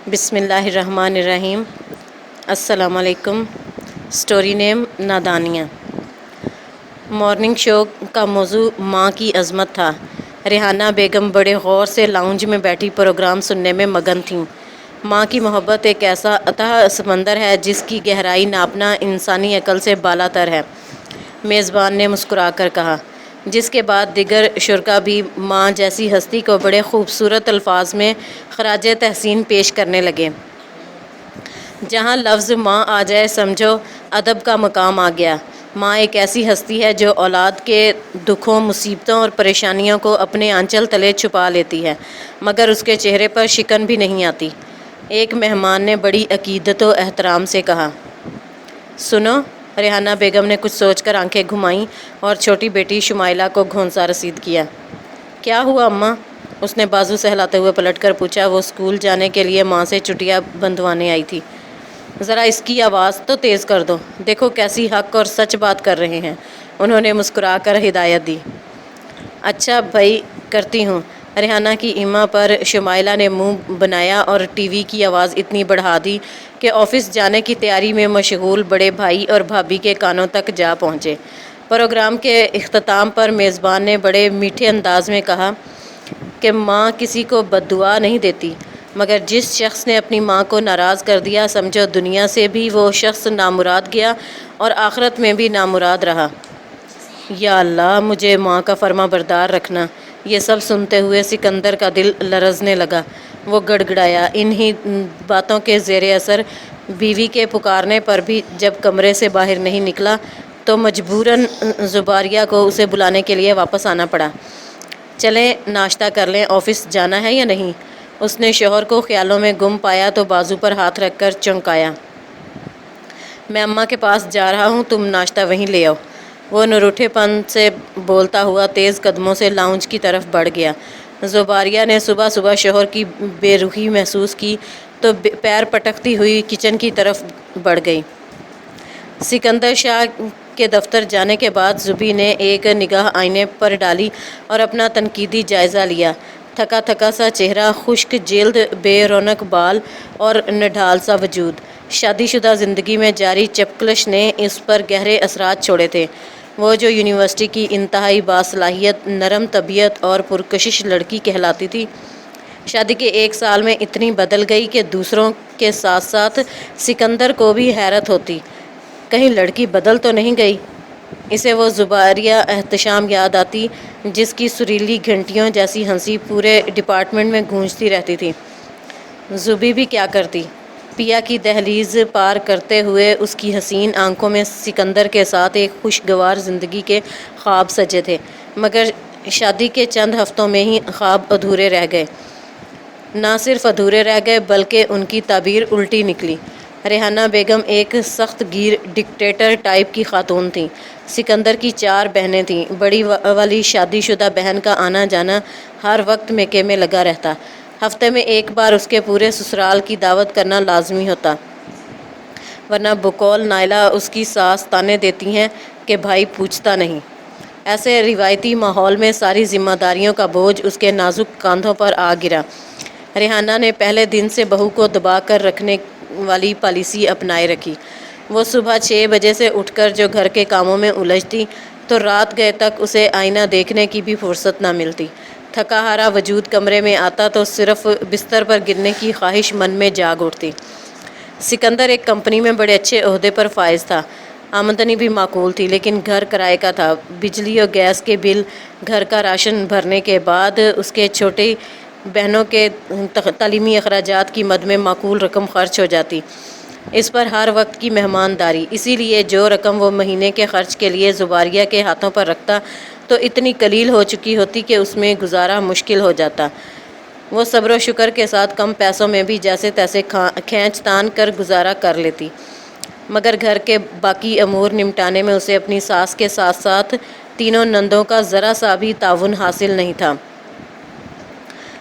بسم اللہ الرحمن الرحیم۔ السلام علیکم۔ سٹوری نیم نادانیاں۔ مارننگ شو کا موضوع ماں کی عظمت تھا۔ ریحانہ بیگم بڑے غور سے لاؤنج میں بیٹھی پروگرام سننے میں مگن تھیں۔ ماں کی محبت ایک ایسا اتھاہ سمندر ہے جس کی گہرائی ناپنا انسانی عقل سے بالا تر ہے، میزبان نے مسکرا کر کہا، جس کے بعد دیگر شرکا بھی ماں جیسی ہستی کو بڑے خوبصورت الفاظ میں خراج تحسین پیش کرنے لگے۔ جہاں لفظ ماں آ جائے سمجھو ادب کا مقام آ گیا۔ ماں ایک ایسی ہستی ہے جو اولاد کے دکھوں، مصیبتوں اور پریشانیوں کو اپنے آنچل تلے چھپا لیتی ہے، مگر اس کے چہرے پر شکن بھی نہیں آتی۔ ایک مہمان نے بڑی عقیدت و احترام سے کہا، سنو۔ ریحانہ بیگم نے کچھ سوچ کر آنکھیں گھمائیں اور چھوٹی بیٹی شمائلہ کو گھونسا رسید کیا۔ کیا ہوا اماں؟ اس نے بازو سہلاتے ہوئے پلٹ کر پوچھا۔ وہ اسکول جانے کے لیے ماں سے چٹیا بندھوانے آئی تھی۔ ذرا اس کی آواز تو تیز کر دو، دیکھو کیسی حق اور سچ بات کر رہے ہیں، انہوں نے مسکرا کر ہدایت دی۔ اچھا بھائی، کرتی ہوں۔ ریحانہ کی ایما پر شمائلہ نے منہ بنایا اور ٹی وی کی آواز اتنی بڑھا دی کہ آفس جانے کی تیاری میں مشغول بڑے بھائی اور بھابھی کے کانوں تک جا پہنچے۔ پروگرام کے اختتام پر میزبان نے بڑے میٹھے انداز میں کہا کہ ماں کسی کو بد دعا نہیں دیتی، مگر جس شخص نے اپنی ماں کو ناراض کر دیا، سمجھو دنیا سے بھی وہ شخص نامراد گیا اور آخرت میں بھی نامراد رہا۔ یا اللہ، مجھے ماں کا فرما بردار رکھنا۔ یہ سب سنتے ہوئے سکندر کا دل لرزنے لگا۔ وہ گڑ گڑایا۔ انہی باتوں کے زیر اثر بیوی کے پکارنے پر بھی جب کمرے سے باہر نہیں نکلا تو مجبوراً زباریہ کو اسے بلانے کے لیے واپس آنا پڑا۔ چلیں ناشتہ کر لیں، آفس جانا ہے یا نہیں؟ اس نے شوہر کو خیالوں میں گم پایا تو بازو پر ہاتھ رکھ کر چونکایا۔ میں اماں کے پاس جا رہا ہوں، تم ناشتہ وہیں لے آؤ۔ وہ نروٹھے پن سے بولتا ہوا تیز قدموں سے لاؤنج کی طرف بڑھ گیا۔ زباریہ نے صبح صبح شوہر کی بے رخی محسوس کی تو پیر پٹکتی ہوئی کچن کی طرف بڑھ گئی۔ سکندر شاہ کے دفتر جانے کے بعد زبی نے ایک نگاہ آئینے پر ڈالی اور اپنا تنقیدی جائزہ لیا۔ تھکا تھکا سا چہرہ، خشک جلد، بے رونق بال اور نڈھال سا وجود۔ شادی شدہ زندگی میں جاری چپکلش نے اس پر گہرے اثرات چھوڑے تھے۔ وہ جو یونیورسٹی کی انتہائی باصلاحیت، نرم طبیعت اور پرکشش لڑکی کہلاتی تھی، شادی کے 1 سال میں اتنی بدل گئی کہ دوسروں کے ساتھ ساتھ سکندر کو بھی حیرت ہوتی، کہیں لڑکی بدل تو نہیں گئی؟ اسے وہ زباریہ احتشام یاد آتی جس کی سریلی گھنٹیوں جیسی ہنسی پورے ڈپارٹمنٹ میں گونجتی رہتی تھی۔ زبی بھی کیا کرتی؟ پیا کی دہلیز پار کرتے ہوئے اس کی حسین آنکھوں میں سکندر کے ساتھ ایک خوشگوار زندگی کے خواب سجے تھے، مگر شادی کے چند ہفتوں میں ہی خواب ادھورے رہ گئے۔ نہ صرف ادھورے رہ گئے بلکہ ان کی تعبیر الٹی نکلی۔ ریحانہ بیگم ایک سخت گیر ڈکٹیٹر ٹائپ کی خاتون تھیں۔ سکندر کی 4 بہنیں تھیں۔ بڑی والی شادی شدہ بہن کا آنا جانا ہر وقت میکے میں لگا رہتا۔ ہفتے میں 1 بار اس کے پورے سسرال کی دعوت کرنا لازمی ہوتا، ورنہ بقول نائلہ اس کی ساس طعنے دیتی ہیں کہ بھائی پوچھتا نہیں۔ ایسے روایتی ماحول میں ساری ذمہ داریوں کا بوجھ اس کے نازک کاندھوں پر آ گرا۔ ریحانہ نے پہلے دن سے بہو کو دبا کر رکھنے والی پالیسی اپنائے رکھی۔ وہ صبح 6 بجے سے اٹھ کر جو گھر کے کاموں میں الجھتی تو رات گئے تک اسے آئینہ دیکھنے کی بھی فرصت نہ ملتی۔ تھکا ہارا وجود کمرے میں آتا تو صرف بستر پر گرنے کی خواہش من میں جاگ اٹھتی۔ سکندر ایک کمپنی میں بڑے اچھے عہدے پر فائز تھا۔ آمدنی بھی معقول تھی، لیکن گھر کرائے کا تھا۔ بجلی اور گیس کے بل، گھر کا راشن بھرنے کے بعد اس کے چھوٹی بہنوں کے تعلیمی اخراجات کی مد میں معقول رقم خرچ ہو جاتی۔ اس پر ہر وقت کی مہمانداری، اسی لیے جو رقم وہ مہینے کے خرچ کے لیے زباریہ کے ہاتھوں پر رکھتا تو اتنی قلیل ہو چکی ہوتی کہ اس میں گزارا مشکل ہو جاتا۔ وہ صبر و شکر کے ساتھ کم پیسوں میں بھی جیسے تیسے کھینچ تان کر گزارا کر لیتی، مگر گھر کے باقی امور نمٹانے میں اسے اپنی ساس کے ساتھ ساتھ 3 نندوں کا ذرا سا بھی تعاون حاصل نہیں تھا۔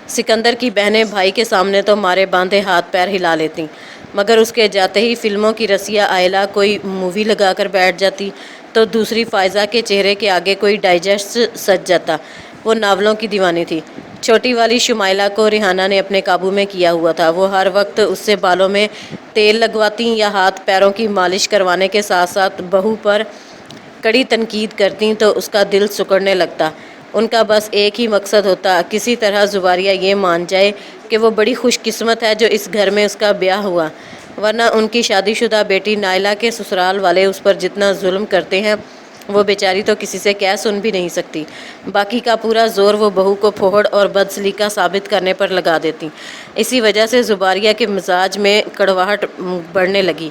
سکندر کی بہنیں بھائی کے سامنے تو مارے باندھے ہاتھ پیر ہلا لیتیں، مگر اس کے جاتے ہی فلموں کی رسیہ عائلہ کوئی مووی لگا کر بیٹھ جاتی تو دوسری فائزہ کے چہرے کے آگے کوئی ڈائجسٹ سج جاتا۔ وہ ناولوں کی دیوانی تھی۔ چھوٹی والی شمائلہ کو ریحانہ نے اپنے قابو میں کیا ہوا تھا۔ وہ ہر وقت اس سے بالوں میں تیل لگواتی یا ہاتھ پیروں کی مالش کروانے کے ساتھ ساتھ بہو پر کڑی تنقید کرتی تو اس کا دل سکڑنے لگتا۔ ان کا بس ایک ہی مقصد ہوتا، کسی طرح زباریہ یہ مان جائے کہ وہ بڑی خوش قسمت ہے جو اس گھر میں اس کا بیاہ ہوا، ورنہ ان کی شادی شدہ بیٹی نائلہ کے سسرال والے اس پر جتنا ظلم کرتے ہیں وہ بیچاری تو کسی سے کہہ سن بھی نہیں سکتی۔ باقی کا پورا زور وہ بہو کو پھوڑ اور بدسلیقہ ثابت کرنے پر لگا دیتی۔ اسی وجہ سے زباریہ کے مزاج میں کڑواہٹ بڑھنے لگی۔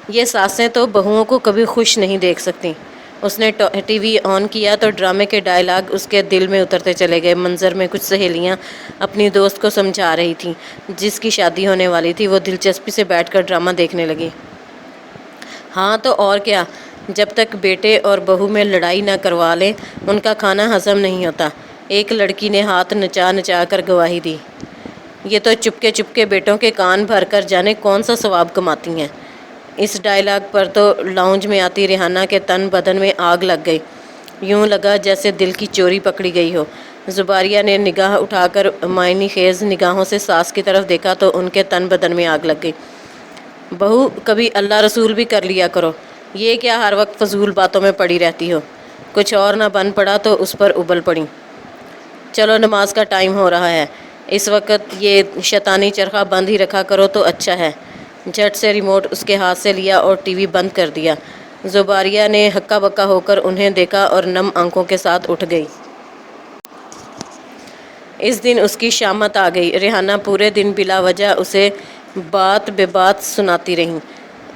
یہ ساسیں تو بہوؤں کو کبھی خوش نہیں دیکھ سکتی۔ اس نے ٹی وی آن کیا تو ڈرامے کے ڈائلاگ اس کے دل میں اترتے چلے گئے۔ منظر میں کچھ سہیلیاں اپنی دوست کو سمجھا رہی تھیں جس کی شادی ہونے والی تھی۔ وہ دلچسپی سے بیٹھ کر ڈرامہ دیکھنے لگی۔ ہاں تو اور کیا، جب تک بیٹے اور بہو میں لڑائی نہ کروا لیں ان کا کھانا ہضم نہیں ہوتا۔ ایک لڑکی نے ہاتھ نچا نچا کر گواہی دی، یہ تو چپکے بیٹوں کے کان بھر کر جانے کون سا ثواب کماتی ہیں۔ اس ڈائلاگ پر تو لاؤنج میں آتی ریحانہ کے تن بدن میں آگ لگ گئی، یوں لگا جیسے دل کی چوری پکڑی گئی ہو۔ زباریہ نے نگاہ اٹھا کر معنی خیز نگاہوں سے ساس کی طرف دیکھا تو ان کے تن بدن میں آگ لگ گئی۔ بہو کبھی اللہ رسول بھی کر لیا کرو، یہ کیا ہر وقت فضول باتوں میں پڑی رہتی ہو؟ کچھ اور نہ بن پڑا تو اس پر ابل پڑی۔ چلو نماز کا ٹائم ہو رہا ہے، اس وقت یہ شیطانی چرخہ بند ہی رکھا کرو تو اچھا ہے۔ جھٹ سے ریموٹ اس کے ہاتھ سے لیا اور ٹی وی بند کر دیا۔ زباریہ نے ہکا بکا ہو کر انہیں دیکھا اور نم آنکھوں کے ساتھ اٹھ گئی۔ اس دن اس کی شامت آ گئی۔ ریحانہ پورے دن بلا وجہ اسے بات بے بات سناتی رہی۔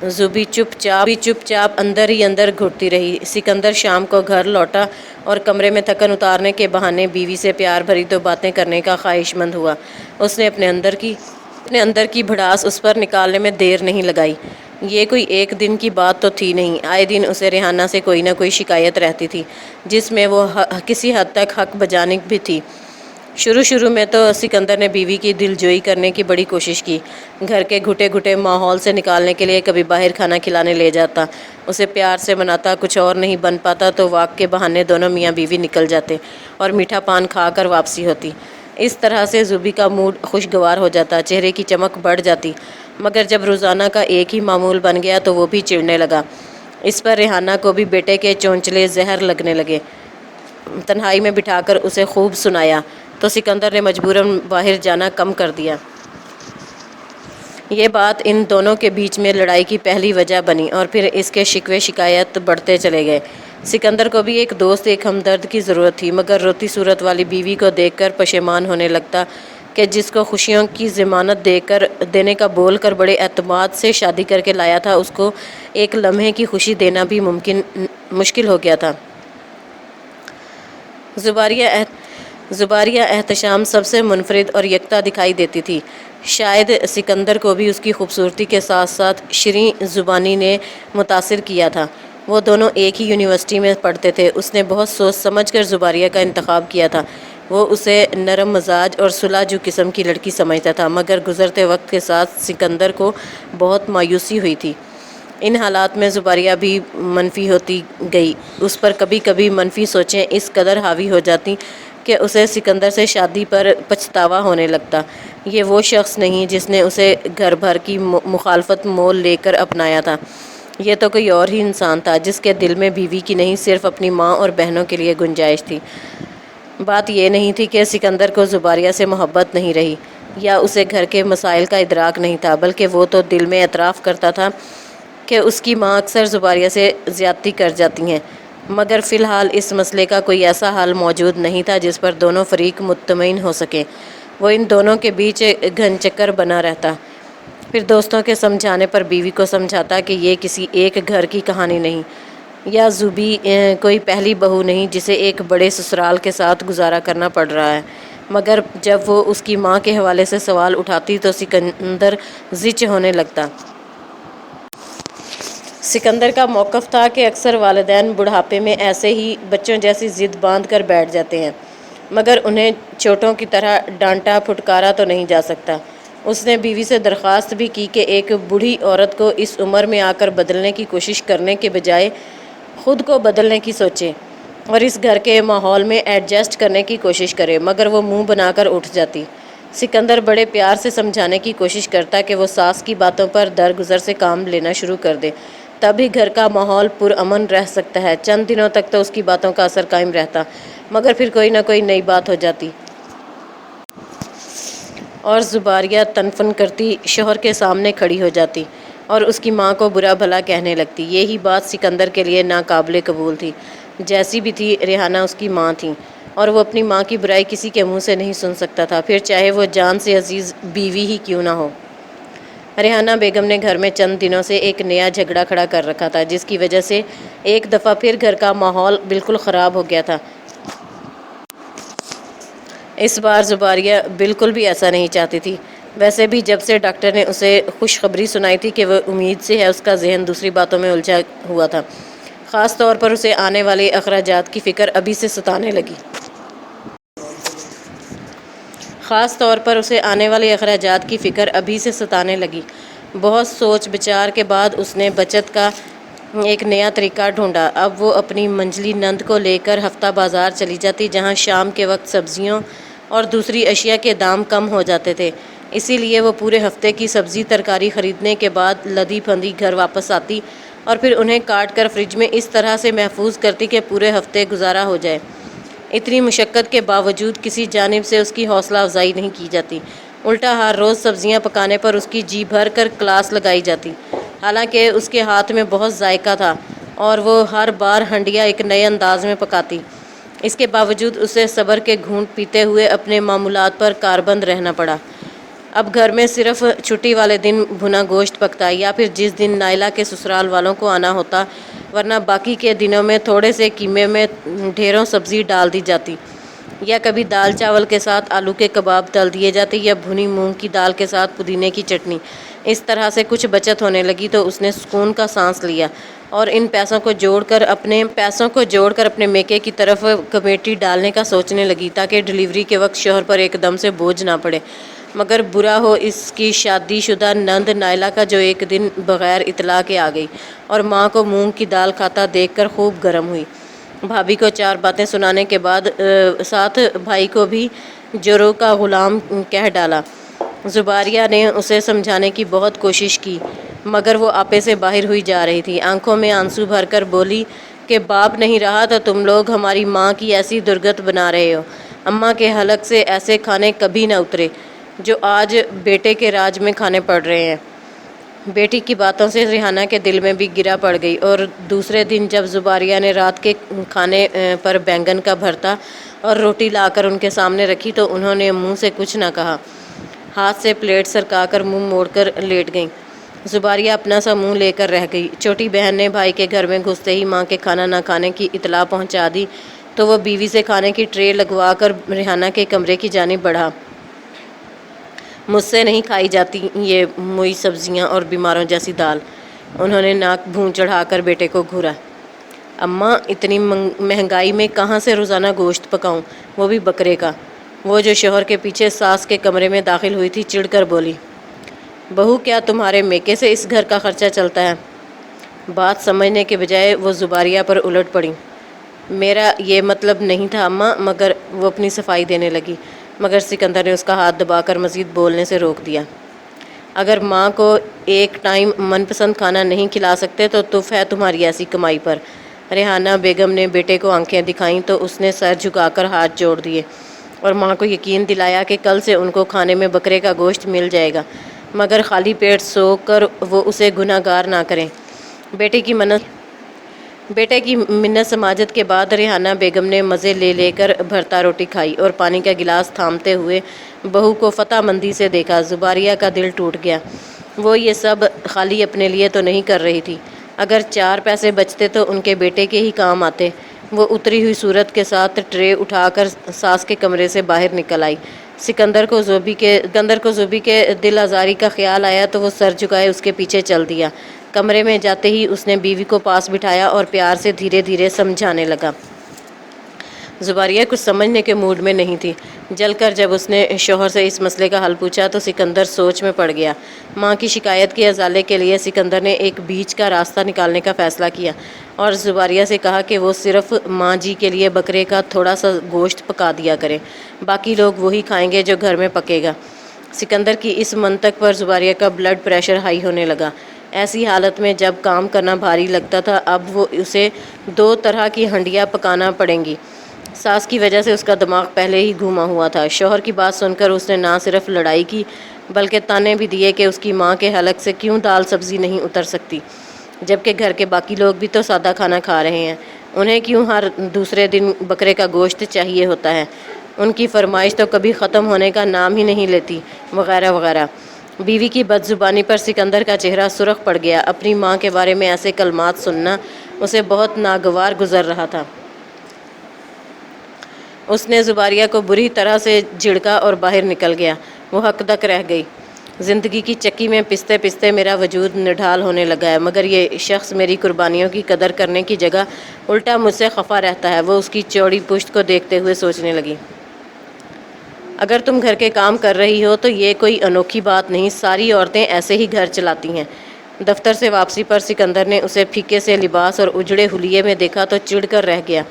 زبی چپ چاپ اندر ہی اندر گھٹتی رہی۔ سکندر شام کو گھر لوٹا اور کمرے میں تھکن اتارنے کے بہانے بیوی سے پیار بھری دو باتیں کرنے کا خواہش مند ہوا۔ اس نے اپنے اندر کی بھڑاس اس پر نکالنے میں دیر نہیں لگائی۔ یہ کوئی ایک دن کی بات تو تھی نہیں، آئے دن اسے ریحانہ سے کوئی نہ کوئی شکایت رہتی تھی جس میں وہ کسی حد تک حق بجانب بھی تھی۔ شروع میں تو سکندر نے بیوی کی دل جوئی کرنے کی بڑی کوشش کی، گھر کے گھٹے ماحول سے نکالنے کے لیے کبھی باہر کھانا کھلانے لے جاتا، اسے پیار سے مناتا، کچھ اور نہیں بن پاتا تو واک کے بہانے دونوں میاں بیوی نکل جاتے اور میٹھا پان کھا کر واپسی ہوتی۔ اس طرح سے زبی کا موڈ خوشگوار ہو جاتا، چہرے کی چمک بڑھ جاتی، مگر جب روزانہ کا ایک ہی معمول بن گیا تو وہ بھی چڑنے لگا۔ اس پر ریحانہ کو بھی بیٹے کے چونچلے زہر لگنے لگے۔ تنہائی میں بٹھا کر اسے خوب سنایا تو سکندر نے مجبوراً باہر جانا کم کر دیا۔ یہ بات ان دونوں کے بیچ میں لڑائی کی پہلی وجہ بنی اور پھر اس کے شکوے شکایت بڑھتے چلے گئے۔ سکندر کو بھی ایک دوست، ایک ہمدرد کی ضرورت تھی، مگر روتی صورت والی بیوی کو دیکھ کر پشیمان ہونے لگتا کہ جس کو خوشیوں کی ضمانت دینے کا بول کر بڑے اعتماد سے شادی کر کے لایا تھا، اس کو ایک لمحے کی خوشی دینا بھی مشکل ہو گیا تھا۔ زباریہ احتشام سب سے منفرد اور یکتا دکھائی دیتی تھی۔ شاید سکندر کو بھی اس کی خوبصورتی کے ساتھ ساتھ شیریں زبانی نے متاثر کیا تھا۔ وہ دونوں ایک ہی یونیورسٹی میں پڑھتے تھے۔ اس نے بہت سوچ سمجھ کر زباریہ کا انتخاب کیا تھا۔ وہ اسے نرم مزاج اور سلجھو قسم کی لڑکی سمجھتا تھا، مگر گزرتے وقت کے ساتھ سکندر کو بہت مایوسی ہوئی تھی۔ ان حالات میں زباریہ بھی منفی ہوتی گئی۔ اس پر کبھی کبھی منفی سوچیں اس قدر حاوی ہو جاتی کہ اسے سکندر سے شادی پر پچھتاوا ہونے لگتا۔ یہ وہ شخص نہیں جس نے اسے گھر بھر کی مخالفت مول لے کر اپنایا تھا، یہ تو کوئی اور ہی انسان تھا جس کے دل میں بیوی کی نہیں صرف اپنی ماں اور بہنوں کے لیے گنجائش تھی۔ بات یہ نہیں تھی کہ سکندر کو زباریہ سے محبت نہیں رہی یا اسے گھر کے مسائل کا ادراک نہیں تھا، بلکہ وہ تو دل میں اعتراف کرتا تھا کہ اس کی ماں اکثر زباریہ سے زیادتی کر جاتی ہیں، مگر فی الحال اس مسئلے کا کوئی ایسا حل موجود نہیں تھا جس پر دونوں فریق مطمئن ہو سکیں۔ وہ ان دونوں کے بیچ گھن چکر بنا رہتا، پھر دوستوں کے سمجھانے پر بیوی کو سمجھاتا کہ یہ کسی ایک گھر کی کہانی نہیں، یا زبی کوئی پہلی بہو نہیں جسے ایک بڑے سسرال کے ساتھ گزارا کرنا پڑ رہا ہے۔ مگر جب وہ اس کی ماں کے حوالے سے سوال اٹھاتی تو سکندر زچ ہونے لگتا۔ سکندر کا موقف تھا کہ اکثر والدین بڑھاپے میں ایسے ہی بچوں جیسی ضد باندھ کر بیٹھ جاتے ہیں، مگر انہیں چھوٹوں کی طرح ڈانٹا پھٹکارا تو نہیں جا سکتا۔ اس نے بیوی سے درخواست بھی کی کہ ایک بوڑھی عورت کو اس عمر میں آ کر بدلنے کی کوشش کرنے کے بجائے خود کو بدلنے کی سوچے۔ اور اس گھر کے ماحول میں ایڈجسٹ کرنے کی کوشش کرے، مگر وہ منہ بنا کر اٹھ جاتی۔ سکندر بڑے پیار سے سمجھانے کی کوشش کرتا کہ وہ ساس کی باتوں پر درگزر سے کام لینا شروع کر دے، تب ہی گھر کا ماحول پرامن رہ سکتا ہے۔ چند دنوں تک تو اس کی باتوں کا اثر قائم رہتا، مگر پھر کوئی نہ کوئی نئی بات ہو جاتی اور زباریہ تنفن کرتی شوہر کے سامنے کھڑی ہو جاتی اور اس کی ماں کو برا بھلا کہنے لگتی۔ یہی بات سکندر کے لیے ناقابل قبول تھی۔ جیسی بھی تھی، ریحانہ اس کی ماں تھی اور وہ اپنی ماں کی برائی کسی کے منہ سے نہیں سن سکتا تھا، پھر چاہے وہ جان سے عزیز بیوی ہی کیوں نہ ہو۔ ریحانہ بیگم نے گھر میں چند دنوں سے ایک نیا جھگڑا کھڑا کر رکھا تھا، جس کی وجہ سے ایک دفعہ پھر گھر کا ماحول بالکل خراب ہو گیا تھا۔ اس بار زباریہ بالکل بھی ایسا نہیں چاہتی تھی۔ ویسے بھی جب سے ڈاکٹر نے اسے خوشخبری سنائی تھی کہ وہ امید سے ہے، اس کا ذہن دوسری باتوں میں الجھا ہوا تھا۔ خاص طور پر اسے آنے والے اخراجات کی فکر ابھی سے ستانے لگی۔ بہت سوچ بچار کے بعد اس نے بچت کا ایک نیا طریقہ ڈھونڈا۔ اب وہ اپنی منجلی نند کو لے کر ہفتہ بازار چلی جاتی، جہاں شام کے وقت سبزیوں اور دوسری اشیاء کے دام کم ہو جاتے تھے۔ اسی لیے وہ پورے ہفتے کی سبزی ترکاری خریدنے کے بعد لدی پھندی گھر واپس آتی اور پھر انہیں کاٹ کر فریج میں اس طرح سے محفوظ کرتی کہ پورے ہفتے گزارا ہو جائے۔ اتنی مشقت کے باوجود کسی جانب سے اس کی حوصلہ افزائی نہیں کی جاتی، الٹا ہر روز سبزیاں پکانے پر اس کی جی بھر کر کلاس لگائی جاتی۔ حالانکہ اس کے ہاتھ میں بہت ذائقہ تھا اور وہ ہر بار ہنڈیا ایک نئے انداز میں پکاتی، اس کے باوجود اسے صبر کے گھونٹ پیتے ہوئے اپنے معمولات پر کاربند رہنا پڑا۔ اب گھر میں صرف چھٹی والے دن بھنا گوشت پکتا یا پھر جس دن نائلہ کے سسرال والوں کو آنا ہوتا، ورنہ باقی کے دنوں میں تھوڑے سے قیمے میں ڈھیروں سبزی ڈال دی جاتی، یا کبھی دال چاول کے ساتھ آلو کے کباب تل دیے جاتے، یا بھنی مونگ کی دال کے ساتھ پودینے کی چٹنی۔ اس طرح سے کچھ بچت ہونے لگی تو اس نے سکون کا سانس لیا اور ان پیسوں کو جوڑ کر اپنے میکے کی طرف کمیٹی ڈالنے کا سوچنے لگی، تاکہ ڈیلیوری کے وقت شوہر پر ایک دم سے بوجھ نہ پڑے۔ مگر برا ہو اس کی شادی شدہ نند نائلہ کا، جو ایک دن بغیر اطلاع کے آ گئی اور ماں کو مونگ کی دال کھاتا دیکھ کر خوب گرم ہوئی۔ بھابھی کو چار باتیں سنانے کے بعد ساتھ بھائی کو بھی جوروں کا غلام کہہ ڈالا۔ زباریہ نے اسے سمجھانے کی بہت کوشش کی، مگر وہ آپے سے باہر ہوئی جا رہی تھی۔ آنکھوں میں آنسو بھر کر بولی کہ باپ نہیں رہا تو تم لوگ ہماری ماں کی ایسی درگت بنا رہے ہو۔ اماں کے حلق سے ایسے کھانے کبھی نہ اترے جو آج بیٹے کے راج میں کھانے پڑ رہے ہیں۔ بیٹی کی باتوں سے ریحانہ کے دل میں بھی گرا پڑ گئی، اور دوسرے دن جب زباریہ نے رات کے کھانے پر بینگن کا بھرتا اور روٹی لا کر ان کے سامنے رکھی تو انہوں نے منہ سے کچھ نہ کہا، ہاتھ سے پلیٹ سرکا کر منہ موڑ کر لیٹ گئیں۔ زباریہ اپنا سا منہ لے کر رہ گئی۔ چھوٹی بہن نے بھائی کے گھر میں گھستے ہی ماں کے کھانا نہ کھانے کی اطلاع پہنچا دی تو وہ بیوی سے کھانے کی ٹرے لگوا کر ریحانہ کے کمرے کی جانب بڑھا۔ مجھ سے نہیں کھائی جاتی یہ موئی سبزیاں اور بیماروں جیسی دال۔ انہوں نے ناک بھون چڑھا کر بیٹے کو گھورا۔ اماں، اتنی مہنگائی میں کہاں سے روزانہ گوشت پکاؤں، وہ بھی بکرے کا؟ وہ جو شوہر کے پیچھے ساس کے کمرے میں داخل ہوئی تھی چڑھ کر بولی۔ بہو، کیا تمہارے میکے سے اس گھر کا خرچہ چلتا ہے؟ بات سمجھنے کے بجائے وہ زباریہ پر الٹ پڑی۔ میرا یہ مطلب نہیں تھا اماں، مگر وہ اپنی صفائی دینے لگی، مگر سکندر نے اس کا ہاتھ دبا کر مزید بولنے سے روک دیا۔ اگر ماں کو ایک ٹائم من پسند کھانا نہیں کھلا سکتے تو تف ہے تمہاری ایسی کمائی پر۔ ریحانہ بیگم نے بیٹے کو آنکھیں دکھائیں تو اس نے سر جھکا کر ہاتھ جوڑ دیے اور ماں کو یقین دلایا کہ کل سے ان کو کھانے میں بکرے کا گوشت مل جائے گا، مگر خالی پیٹ سو کر وہ اسے گناہ گار نہ کریں۔ بیٹے کی منت سماجت کے بعد ریحانہ بیگم نے مزے لے لے کر بھرتا روٹی کھائی اور پانی کا گلاس تھامتے ہوئے بہو کو فتح مندی سے دیکھا۔ زباریہ کا دل ٹوٹ گیا۔ وہ یہ سب خالی اپنے لیے تو نہیں کر رہی تھی، اگر چار پیسے بچتے تو ان کے بیٹے کے ہی کام آتے۔ وہ اتری ہوئی صورت کے ساتھ ٹرے اٹھا کر ساس کے کمرے سے باہر نکل آئی۔ سکندر کو زوبی کے دل آزاری کا خیال آیا تو وہ سر جھکائے اس کے پیچھے چل دیا۔ کمرے میں جاتے ہی اس نے بیوی کو پاس بٹھایا اور پیار سے دھیرے دھیرے سمجھانے لگا۔ زباریہ کچھ سمجھنے کے موڈ میں نہیں تھی۔ جل کر جب اس نے شوہر سے اس مسئلے کا حل پوچھا تو سکندر سوچ میں پڑ گیا۔ ماں کی شکایت کے ازالے کے لیے سکندر نے ایک بیچ کا راستہ نکالنے کا فیصلہ کیا اور زباریہ سے کہا کہ وہ صرف ماں جی کے لیے بکرے کا تھوڑا سا گوشت پکا دیا کرے، باقی لوگ وہی کھائیں گے جو گھر میں پکے گا۔ سکندر کی اس منطق پر زباریہ کا بلڈ پریشر ہائی ہونے لگا۔ ایسی حالت میں جب کام کرنا بھاری لگتا تھا اب وہ اسے 2 طرح کی ہنڈیاں پکانا پڑیں گی۔ ساس کی وجہ سے اس کا دماغ پہلے ہی گھوما ہوا تھا۔ شوہر کی بات سن کر اس نے نہ صرف لڑائی کی بلکہ طعنے بھی دیے کہ اس کی ماں کے حلق سے کیوں دال سبزی نہیں اتر سکتی، جبکہ گھر کے باقی لوگ بھی تو سادہ کھانا کھا رہے ہیں، انہیں کیوں ہر دوسرے دن بکرے کا گوشت چاہیے ہوتا ہے، ان کی فرمائش تو کبھی ختم ہونے کا نام ہی نہیں لیتی، وغیرہ وغیرہ۔ بیوی کی بد زبانی پر سکندر کا چہرہ سرخ پڑ گیا۔ اپنی ماں کے بارے میں ایسے کلمات سننا اسے بہت ناگوار گزر رہا تھا۔ اس نے زباریہ کو بری طرح سے جھڑکا اور باہر نکل گیا۔ وہ ہک دک رہ گئی۔ زندگی کی چکی میں پستے پستے میرا وجود نڈھال ہونے لگا ہے، مگر یہ شخص میری قربانیوں کی قدر کرنے کی جگہ الٹا مجھ سے خفا رہتا ہے۔ وہ اس کی چوڑی پشت کو دیکھتے ہوئے سوچنے لگی۔ اگر تم گھر کے کام کر رہی ہو تو یہ کوئی انوکھی بات نہیں، ساری عورتیں ایسے ہی گھر چلاتی ہیں۔ دفتر سے واپسی پر سکندر نے اسے پھیکے سے لباس اور اجڑے حلیے میں دیکھا تو چڑ کر رہ گیا۔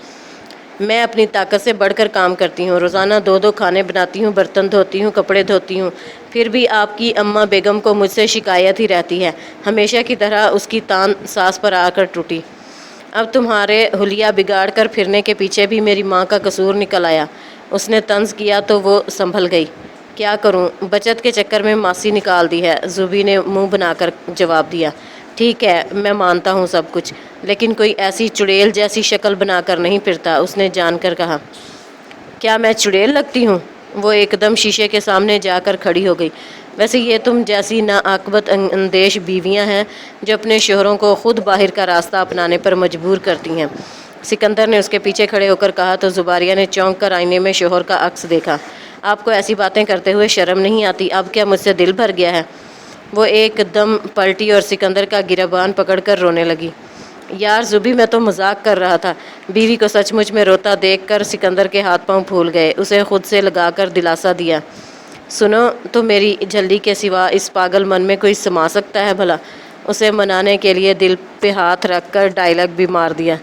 میں اپنی طاقت سے بڑھ کر کام کرتی ہوں، روزانہ 2 کھانے بناتی ہوں، برتن دھوتی ہوں، کپڑے دھوتی ہوں، پھر بھی آپ کی اماں بیگم کو مجھ سے شکایت ہی رہتی ہے۔ ہمیشہ کی طرح اس کی تان ساس پر آ کر ٹوٹی۔ اب تمہارے حلیہ بگاڑ کر پھرنے کے پیچھے بھی میری ماں کا قصور نکل آیا۔ اس نے طنز کیا تو وہ سنبھل گئی۔ کیا کروں، بچت کے چکر میں ماسی نکال دی ہے، زوبی نے منہ بنا کر جواب دیا۔ ٹھیک ہے، میں مانتا ہوں سب کچھ، لیکن کوئی ایسی چڑیل جیسی شکل بنا کر نہیں پھرتا، اس نے جان کر کہا۔ کیا میں چڑیل لگتی ہوں؟ وہ ایک دم شیشے کے سامنے جا کر کھڑی ہو گئی۔ ویسے یہ تم جیسی ناعاقبت اندیش بیویاں ہیں جو اپنے شوہروں کو خود باہر کا راستہ اپنانے پر مجبور کرتی ہیں، سکندر نے اس کے پیچھے کھڑے ہو کر کہا تو زباریہ نے چونک کر آئینے میں شوہر کا عکس دیکھا۔ آپ کو ایسی باتیں کرتے ہوئے شرم نہیں آتی؟ اب کیا مجھ سے دل بھر گیا ہے؟ وہ ایک دم پلٹی اور سکندر کا گریبان پکڑ کر رونے لگی۔ یار زبی، میں تو مذاق کر رہا تھا۔ بیوی کو سچ مچ میں روتا دیکھ کر سکندر کے ہاتھ پاؤں پھول گئے۔ اسے خود سے لگا کر دلاسا دیا۔ سنو تو میری جھلی کے سوا اس پاگل من میں کوئی سما سکتا ہے بھلا؟ اسے منانے کے لیے دل پہ ہاتھ رکھ کر ڈائلاگ بھی مار دیا۔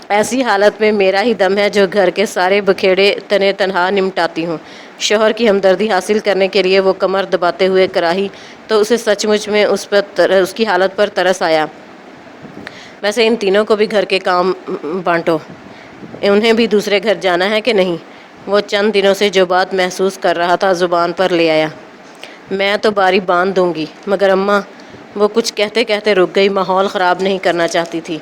ایسی حالت میں میرا ہی دم ہے جو گھر کے سارے بکھیڑے تنے تنہا نمٹاتی ہوں۔ شوہر کی ہمدردی حاصل کرنے کے لیے وہ کمر دباتے ہوئے کراہی تو اسے سچ مچ میں اس کی حالت پر ترس آیا۔ ویسے ان تینوں کو بھی گھر کے کام بانٹو، انہیں بھی دوسرے گھر جانا ہے کہ نہیں؟ وہ چند دنوں سے جو بات محسوس کر رہا تھا زبان پر لے آیا۔ میں تو باری باندھ دوں گی، مگر اماں، وہ کچھ کہتے کہتے رک گئی۔ ماحول خراب نہیں کرنا چاہتی تھی۔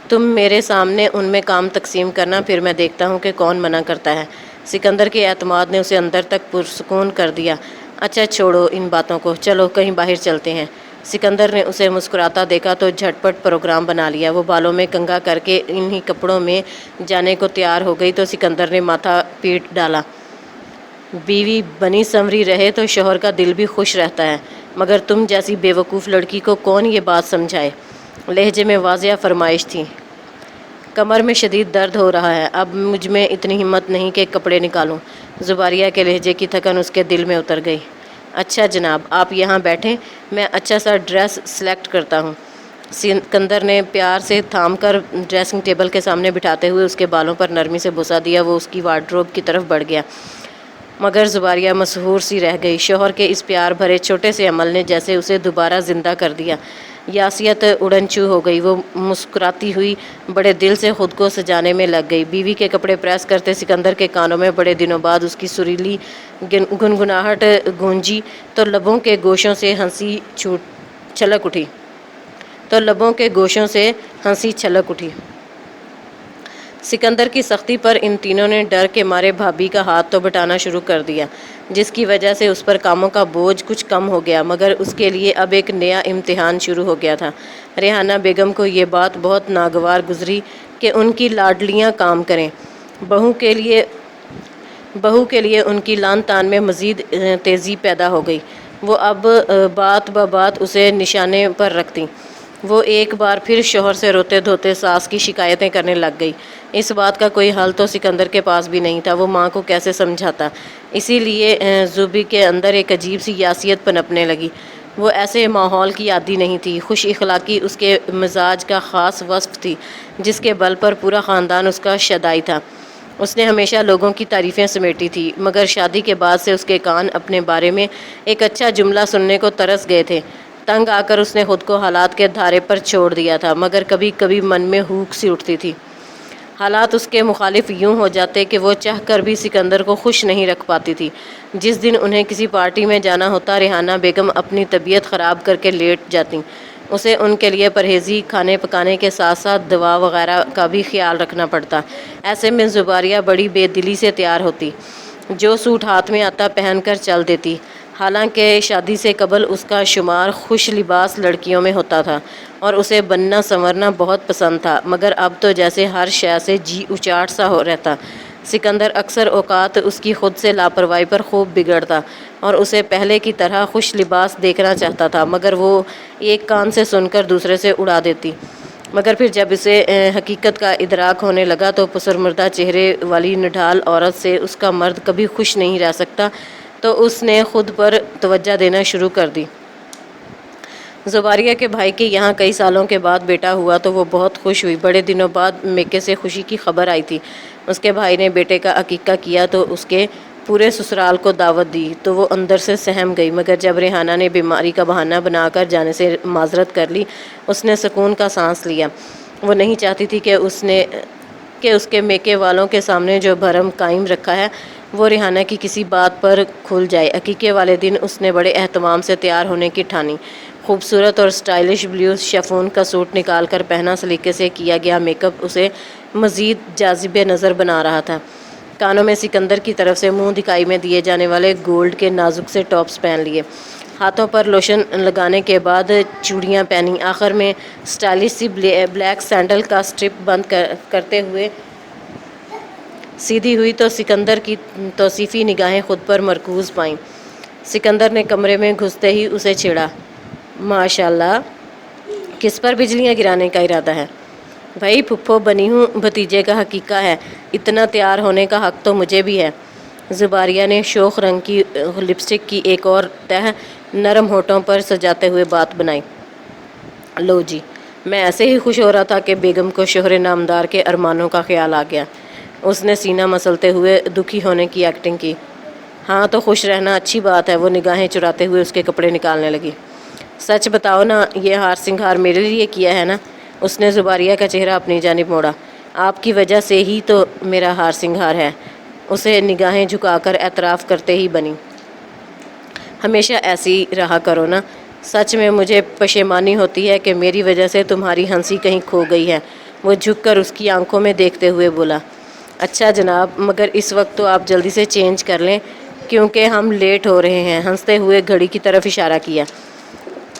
تم میرے سامنے ان میں کام تقسیم کرنا، پھر میں دیکھتا ہوں کہ کون منع کرتا ہے۔ سکندر کے اعتماد نے اسے اندر تک پرسکون کر دیا۔ اچھا چھوڑو ان باتوں کو، چلو کہیں باہر چلتے ہیں۔ سکندر نے اسے مسکراتا دیکھا تو جھٹ پٹ پروگرام بنا لیا۔ وہ بالوں میں کنگھا کر کے انہی کپڑوں میں جانے کو تیار ہو گئی تو سکندر نے ماتھا پیٹ ڈالا۔ بیوی بنی سنوری رہے تو شوہر کا دل بھی خوش رہتا ہے، مگر تم جیسی بے وقوف لڑکی کو کون یہ بات سمجھائے؟ لہجے میں واضح فرمائش تھی۔ کمر میں شدید درد ہو رہا ہے، اب مجھ میں اتنی ہمت نہیں کہ کپڑے نکالوں۔ زباریہ کے لہجے کی تھکن اس کے دل میں اتر گئی۔ اچھا جناب، آپ یہاں بیٹھیں، میں اچھا سا ڈریس سلیکٹ کرتا ہوں۔ سکندر نے پیار سے تھام کر ڈریسنگ ٹیبل کے سامنے بٹھاتے ہوئے اس کے بالوں پر نرمی سے بوسہ دیا۔ وہ اس کی وارڈروب کی طرف بڑھ گیا، مگر زباریہ مسحور سی رہ گئی۔ شوہر کے اس پیار بھرے چھوٹے سے عمل نے جیسے اسے دوبارہ زندہ کر دیا۔ یاسیت اڑنچو ہو گئی۔ وہ مسکراتی ہوئی بڑے دل سے خود کو سجانے میں لگ گئی۔ بیوی کے کپڑے پریس کرتے سکندر کے کانوں میں بڑے دنوں بعد اس کی سریلی گنگناہٹ گونجی تو لبوں کے گوشوں سے ہنسی چھلک اٹھی۔ سکندر کی سختی پر ان تینوں نے ڈر کے مارے بھابھی کا ہاتھ تو بٹانا شروع کر دیا، جس کی وجہ سے اس پر کاموں کا بوجھ کچھ کم ہو گیا، مگر اس کے لیے اب ایک نیا امتحان شروع ہو گیا تھا۔ ریحانہ بیگم کو یہ بات بہت ناگوار گزری کہ ان کی لاڈلیاں کام کریں۔ بہو کے لیے ان کی لان تان میں مزید تیزی پیدا ہو گئی۔ وہ اب بات بات اسے نشانے پر رکھتی۔ وہ ایک بار پھر شوہر سے روتے دھوتے ساس کی شکایتیں کرنے لگ گئی۔ اس بات کا کوئی حل تو سکندر کے پاس بھی نہیں تھا، وہ ماں کو کیسے سمجھاتا۔ اسی لیے زوبی کے اندر ایک عجیب سی یاسیت پنپنے لگی۔ وہ ایسے ماحول کی عادی نہیں تھی۔ خوش اخلاقی اس کے مزاج کا خاص وصف تھی، جس کے بل پر پورا خاندان اس کا شدائی تھا۔ اس نے ہمیشہ لوگوں کی تعریفیں سمیٹی تھی، مگر شادی کے بعد سے اس کے کان اپنے بارے میں ایک اچھا جملہ سننے کو ترس گئے تھے۔ تنگ آ کر اس نے خود کو حالات کے دھارے پر چھوڑ دیا تھا، مگر کبھی کبھی من میں ہوک سی اٹھتی تھی۔ حالات اس کے مخالف یوں ہو جاتے کہ وہ چاہ کر بھی سکندر کو خوش نہیں رکھ پاتی تھی۔ جس دن انہیں کسی پارٹی میں جانا ہوتا، ریحانہ بیگم اپنی طبیعت خراب کر کے لیٹ جاتی۔ اسے ان کے لیے پرہیزی کھانے پکانے کے ساتھ ساتھ دوا وغیرہ کا بھی خیال رکھنا پڑتا۔ ایسے میں زباریہ بڑی بے دلی سے تیار ہوتی، جو سوٹ ہاتھ میں آتا پہن کر چل دیتی۔ حالانکہ شادی سے قبل اس کا شمار خوش لباس لڑکیوں میں ہوتا تھا اور اسے بننا سنورنا بہت پسند تھا، مگر اب تو جیسے ہر شے سے جی اچاٹ سا ہو رہتا۔ سکندر اکثر اوقات اس کی خود سے لاپرواہی پر خوب بگڑتا اور اسے پہلے کی طرح خوش لباس دیکھنا چاہتا تھا، مگر وہ ایک کان سے سن کر دوسرے سے اڑا دیتی۔ مگر پھر جب اسے حقیقت کا ادراک ہونے لگا تو پسماردہ چہرے والی نڈھال عورت سے اس کا مرد کبھی خوش نہیں رہ سکتا، تو اس نے خود پر توجہ دینا شروع کر دی۔ زباریہ کے بھائی کے یہاں کئی سالوں کے بعد بیٹا ہوا تو وہ بہت خوش ہوئی۔ بڑے دنوں بعد میکے سے خوشی کی خبر آئی تھی۔ اس کے بھائی نے بیٹے کا عقیقہ کیا تو اس کے پورے سسرال کو دعوت دی تو وہ اندر سے سہم گئی، مگر جب ریحانہ نے بیماری کا بہانہ بنا کر جانے سے معذرت کر لی، اس نے سکون کا سانس لیا۔ وہ نہیں چاہتی تھی کہ اس کے میکے والوں کے سامنے جو بھرم قائم رکھا ہے وہ ریحانہ کی کسی بات پر کھل جائے۔ عقیقے والے دن اس نے بڑے اہتمام سے تیار ہونے کی ٹھانی۔ خوبصورت اور سٹائلش بلیو شفون کا سوٹ نکال کر پہنا، سلیقے سے کیا گیا میک اپ اسے مزید جاذب نظر بنا رہا تھا۔ کانوں میں سکندر کی طرف سے منہ دکھائی میں دیے جانے والے گولڈ کے نازک سے ٹاپس پہن لیے، ہاتھوں پر لوشن لگانے کے بعد چوڑیاں پہنی، آخر میں سٹائلش سی بلیک سینڈل کا سٹرپ بند کرتے ہوئے سیدھی ہوئی تو سکندر کی توصیفی نگاہیں خود پر مرکوز پائیں۔ سکندر نے کمرے میں گھستے ہی اسے چھیڑا۔ ماشاءاللہ، کس پر بجلیاں گرانے کا ارادہ ہے؟ بھائی پھپھو بنی ہوں، بھتیجے کا حقیقہ ہے، اتنا تیار ہونے کا حق تو مجھے بھی ہے۔ زباریہ نے شوخ رنگ کی لپسٹک کی ایک اور تہہ نرم ہونٹوں پر سجاتے ہوئے بات بنائی۔ لو جی، میں ایسے ہی خوش ہو رہا تھا کہ بیگم کو شوہر نامدار کے ارمانوں کا خیال آ گیا۔ اس نے سینہ مسلتے ہوئے دکھی ہونے کی ایکٹنگ کی۔ ہاں تو خوش رہنا اچھی بات ہے، وہ نگاہیں چراتے ہوئے اس کے کپڑے نکالنے لگی۔ سچ بتاؤ نا، یہ ہار سنگھار میرے لیے کیا ہے نا؟ اس نے زباریہ کا چہرہ اپنی جانب موڑا۔ آپ کی وجہ سے ہی تو میرا ہار سنگھار ہے، اسے نگاہیں جھکا کر اعتراف کرتے ہی بنی۔ ہمیشہ ایسی رہا کرو نا، سچ میں مجھے پشیمانی ہوتی ہے کہ میری وجہ سے تمہاری ہنسی کہیں کھو گئی ہے۔ وہ جھک کر اس کی آنکھوں میں دیکھتے ہوئے بولا۔ اچھا جناب، مگر اس وقت تو آپ جلدی سے چینج کر لیں کیونکہ ہم لیٹ ہو رہے ہیں۔ ہنستے ہوئے گھڑی کی طرف اشارہ کیا۔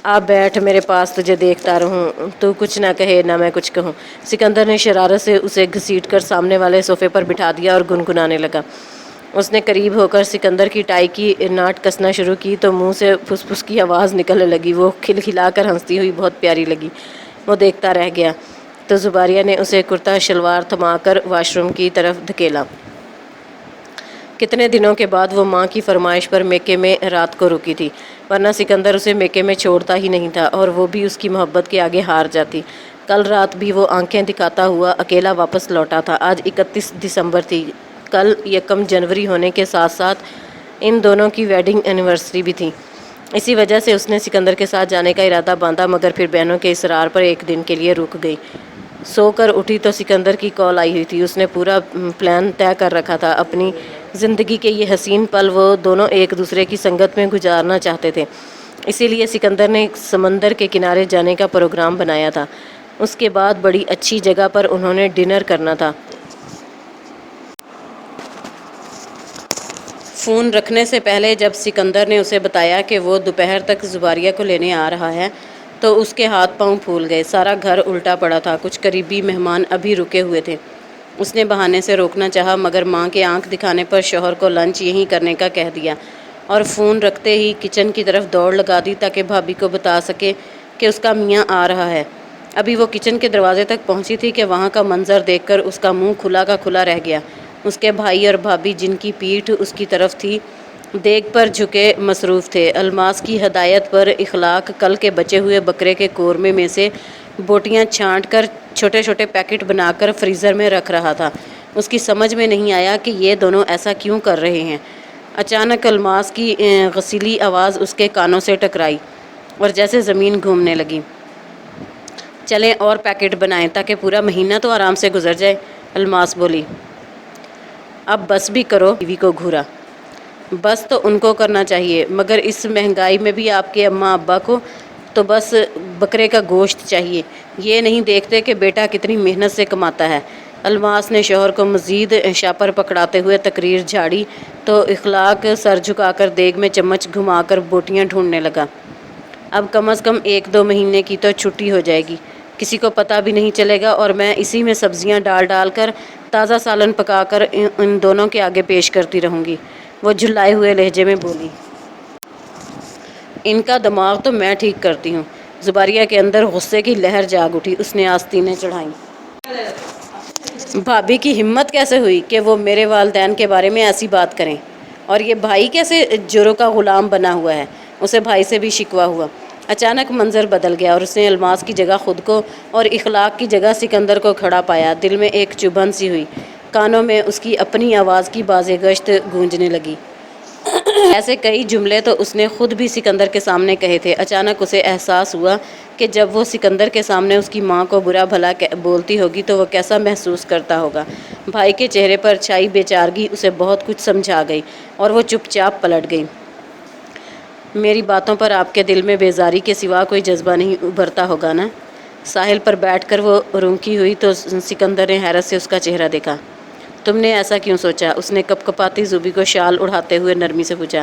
آپ بیٹھ میرے پاس، تجھے دیکھتا رہوں، تو کچھ نہ کہے نہ میں کچھ کہوں۔ سکندر نے شرارت سے اسے گھسیٹ کر سامنے والے صوفے پر بٹھا دیا اور گنگنانے لگا۔ اس نے قریب ہو کر سکندر کی ٹائی کی ناٹ کسنا شروع کی تو منہ سے پھس پھس کی آواز نکلنے لگی۔ وہ کھلکھلا کر ہنستی ہوئی بہت پیاری لگی۔ وہ دیکھتا رہ گیا تو زباریہ نے اسے کرتا شلوار تھما کر واش روم کی طرف دھکیلا۔ کتنے دنوں کے بعد وہ ماں کی فرمائش پر میکے میں رات کو رکی تھی، ورنہ سکندر اسے میکے میں چھوڑتا ہی نہیں تھا اور وہ بھی اس کی محبت کے آگے ہار جاتی۔ کل رات بھی وہ آنکھیں دکھاتا ہوا اکیلا واپس لوٹا تھا۔ آج 31 دسمبر تھی، کل 1 جنوری ہونے کے ساتھ ساتھ ان دونوں کی ویڈنگ اینیورسری بھی تھی۔ اسی وجہ سے اس نے سکندر کے ساتھ جانے کا ارادہ باندھا، مگر پھر بہنوں کے اصرار پر ایک دن کے لیے رک گئی۔ سو کر اٹھی تو سکندر کی کال آئی ہوئی تھی۔ اس نے پورا پلان طے کر رکھا تھا۔ اپنی زندگی کے یہ حسین پل وہ دونوں ایک دوسرے کی سنگت میں گزارنا چاہتے تھے، اسی لیے سکندر نے سمندر کے کنارے جانے کا پروگرام بنایا تھا۔ اس کے بعد بڑی اچھی جگہ پر انہوں نے ڈنر کرنا تھا۔ فون رکھنے سے پہلے جب سکندر نے اسے بتایا کہ وہ دوپہر تک زباریہ کو لینے آ رہا ہے تو اس کے ہاتھ پاؤں پھول گئے۔ سارا گھر الٹا پڑا تھا، کچھ قریبی مہمان ابھی رکے ہوئے تھے۔ اس نے بہانے سے روکنا چاہا، مگر ماں کے آنکھ دکھانے پر شوہر کو لنچ یہیں کرنے کا کہہ دیا اور فون رکھتے ہی کچن کی طرف دوڑ لگا دی تاکہ بھابھی کو بتا سکے کہ اس کا میاں آ رہا ہے۔ ابھی وہ کچن کے دروازے تک پہنچی تھی کہ وہاں کا منظر دیکھ کر اس کا منہ کھلا کا کھلا رہ گیا۔ اس کے بھائی اور بھابھی، جن کی پیٹھ اس کی طرف تھی، دیگ پر جھکے مصروف تھے۔ الماس کی ہدایت پر اخلاق کل کے بچے ہوئے بکرے کے قورمے میں سے بوٹیاں چھانٹ کر چھوٹے چھوٹے پیکٹ بنا کر فریزر میں رکھ رہا تھا۔ اس کی سمجھ میں نہیں آیا کہ یہ دونوں ایسا کیوں کر رہے ہیں۔ اچانک الماس کی غسیلی آواز اس کے کانوں سے ٹکرائی اور جیسے زمین گھومنے لگی۔ چلیں اور پیکٹ بنائیں تاکہ پورا مہینہ تو آرام سے گزر جائے، الماس بولی۔ اب بس بھی کرو، بیوی کو گھورا۔ بس تو ان کو کرنا چاہیے، مگر اس مہنگائی میں بھی آپ کے اماں ابا کو تو بس بکرے کا گوشت چاہیے، یہ نہیں دیکھتے کہ بیٹا کتنی محنت سے کماتا ہے۔ الماس نے شوہر کو مزید شاپر پکڑاتے ہوئے تقریر جھاڑی تو اخلاق سر جھکا کر دیگ میں چمچ گھما کر بوٹیاں ڈھونڈنے لگا۔ اب کم از کم 1-2 مہینے کی تو چھٹی ہو جائے گی، کسی کو پتہ بھی نہیں چلے گا، اور میں اسی میں سبزیاں ڈال کر تازہ سالن پکا کر ان دونوں کے آگے پیش کرتی رہوں گی، وہ جھلائے ہوئے لہجے میں بولی۔ ان کا دماغ تو میں ٹھیک کرتی ہوں۔ زباریہ کے اندر غصے کی لہر جاگ اٹھی، اس نے آستینیں چڑھائیں۔ بھابھی کی ہمت کیسے ہوئی کہ وہ میرے والدین کے بارے میں ایسی بات کریں؟ اور یہ بھائی کیسے جوروں کا غلام بنا ہوا ہے؟ اسے بھائی سے بھی شکوہ ہوا۔ اچانک منظر بدل گیا اور اس نے الماس کی جگہ خود کو اور اخلاق کی جگہ سکندر کو کھڑا پایا۔ دل میں ایک چبھن سی ہوئی، کانوں میں اس کی اپنی آواز کی باز گشت گونجنے لگی۔ ایسے کئی جملے تو اس نے خود بھی سکندر کے سامنے کہے تھے۔ اچانک اسے احساس ہوا کہ جب وہ سکندر کے سامنے اس کی ماں کو برا بھلا بولتی ہوگی تو وہ کیسا محسوس کرتا ہوگا۔ بھائی کے چہرے پر چھائی بے چارگی اسے بہت کچھ سمجھا گئی اور وہ چپ چاپ پلٹ گئی۔ میری باتوں پر آپ کے دل میں بیزاری کے سوا کوئی جذبہ نہیں ابھرتا ہوگا نا؟ ساحل پر بیٹھ کر وہ رونکی ہوئی تو سکندر نے حیرت سے اس کا چہرہ دیکھا۔ تم نے ایسا کیوں سوچا؟ اس نے کپ کپاتی زوبی کو شال اڑھاتے ہوئے نرمی سے پوچھا۔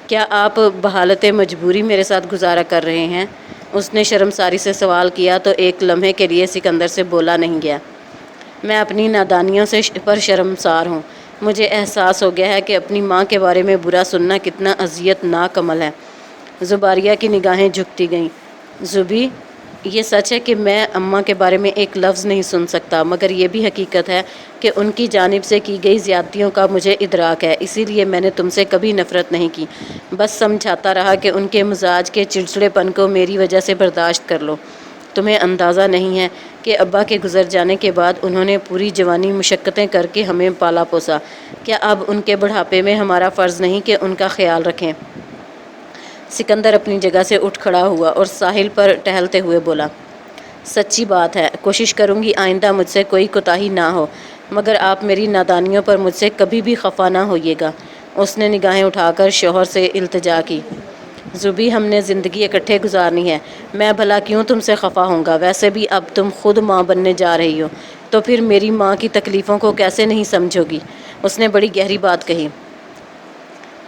کیا آپ بحالت مجبوری میرے ساتھ گزارا کر رہے ہیں؟ اس نے شرمساری سے سوال کیا تو ایک لمحے کے لیے سکندر سے بولا نہیں گیا۔ میں اپنی نادانیوں پر شرمسار ہوں۔ مجھے احساس ہو گیا ہے کہ اپنی ماں کے بارے میں برا سننا کتنا اذیت ناک عمل ہے۔ زباریہ کی نگاہیں جھکتی گئیں۔ زوبی، یہ سچ ہے کہ میں اماں کے بارے میں ایک لفظ نہیں سن سکتا، مگر یہ بھی حقیقت ہے کہ ان کی جانب سے کی گئی زیادتیوں کا مجھے ادراک ہے، اسی لیے میں نے تم سے کبھی نفرت نہیں کی، بس سمجھاتا رہا کہ ان کے مزاج کے چڑچڑے پن کو میری وجہ سے برداشت کر لو۔ تمہیں اندازہ نہیں ہے کہ ابا کے گزر جانے کے بعد انہوں نے پوری جوانی مشقتیں کر کے ہمیں پالا پوسا، کیا اب ان کے بڑھاپے میں ہمارا فرض نہیں کہ ان کا خیال رکھیں؟ سکندر اپنی جگہ سے اٹھ کھڑا ہوا اور ساحل پر ٹہلتے ہوئے بولا۔ سچی بات ہے، کوشش کروں گی آئندہ مجھ سے کوئی کوتاہی نہ ہو، مگر آپ میری نادانیوں پر مجھ سے کبھی بھی خفا نہ ہوئیے گا۔ اس نے نگاہیں اٹھا کر شوہر سے التجا کی۔ زوبی، ہم نے زندگی اکٹھے گزارنی ہے، میں بھلا کیوں تم سے خفا ہوں گا؟ ویسے بھی اب تم خود ماں بننے جا رہی ہو، تو پھر میری ماں کی تکلیفوں کو کیسے نہیں سمجھو گی؟ اس نے بڑی گہری بات کہی۔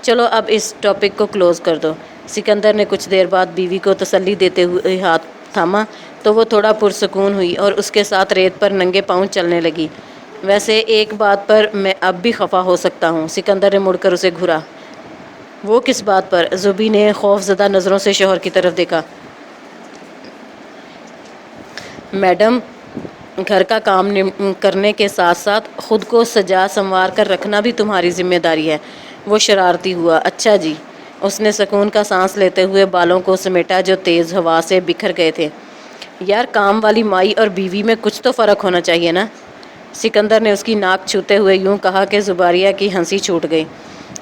چلو اب اس ٹاپک کو کلوز کر دو۔ سکندر نے کچھ دیر بعد بیوی کو تسلی دیتے ہوئے ہاتھ تھاما تو وہ تھوڑا پرسکون ہوئی اور اس کے ساتھ ریت پر ننگے پاؤں چلنے لگی۔ ویسے ایک بات پر میں اب بھی خفا ہو سکتا ہوں۔ سکندر نے مڑ کر اسے گھورا۔ وہ کس بات پر؟ زوبی نے خوف زدہ نظروں سے شوہر کی طرف دیکھا۔ میڈم، گھر کا کام کرنے کے ساتھ ساتھ خود کو سجا سنوار کر رکھنا بھی تمہاری ذمہ داری ہے۔ وہ شرارتی ہوا۔ اچھا جی۔ اس نے سکون کا سانس لیتے ہوئے بالوں کو سمیٹا جو تیز ہوا سے بکھر گئے تھے۔ یار، کام والی مائی اور بیوی میں کچھ تو فرق ہونا چاہیے نا؟ سکندر نے اس کی ناک چھوتے ہوئے یوں کہا کہ زباریہ کی ہنسی چھوٹ گئی۔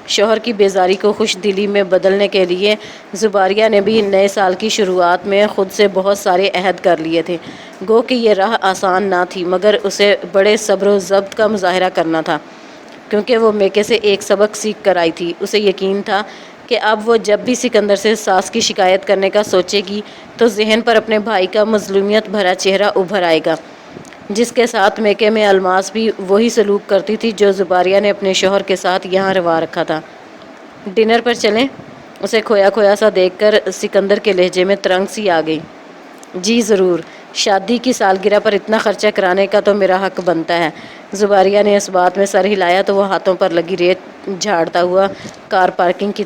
شوہر کی بیزاری کو خوش دلی میں بدلنے کے لیے زباریہ نے بھی نئے سال کی شروعات میں خود سے بہت سارے عہد کر لیے تھے۔ گو کہ یہ راہ آسان نہ تھی، مگر اسے بڑے صبر و ضبط کا مظاہرہ کرنا تھا، کیونکہ وہ میکے سے ایک سبق سیکھ کر آئی تھی۔ اسے یقین تھا کہ اب وہ جب بھی سکندر سے ساس کی شکایت کرنے کا سوچے گی تو ذہن پر اپنے بھائی کا مظلومیت بھرا چہرہ ابھر آئے گا، جس کے ساتھ میکے میں الماس بھی وہی سلوک کرتی تھی جو زباریہ نے اپنے شوہر کے ساتھ یہاں روا رکھا تھا۔ ڈنر پر چلیں؟ اسے کھویا کھویا سا دیکھ کر سکندر کے لہجے میں ترنگ سی آ گئی۔ جی ضرور، شادی کی سالگرہ پر اتنا خرچہ کرانے کا تو میرا حق بنتا ہے۔ زباریہ نے اس بات میں سر ہلایا تو وہ ہاتھوں پر لگی ریت جھاڑتا ہوا کار پارکنگ کی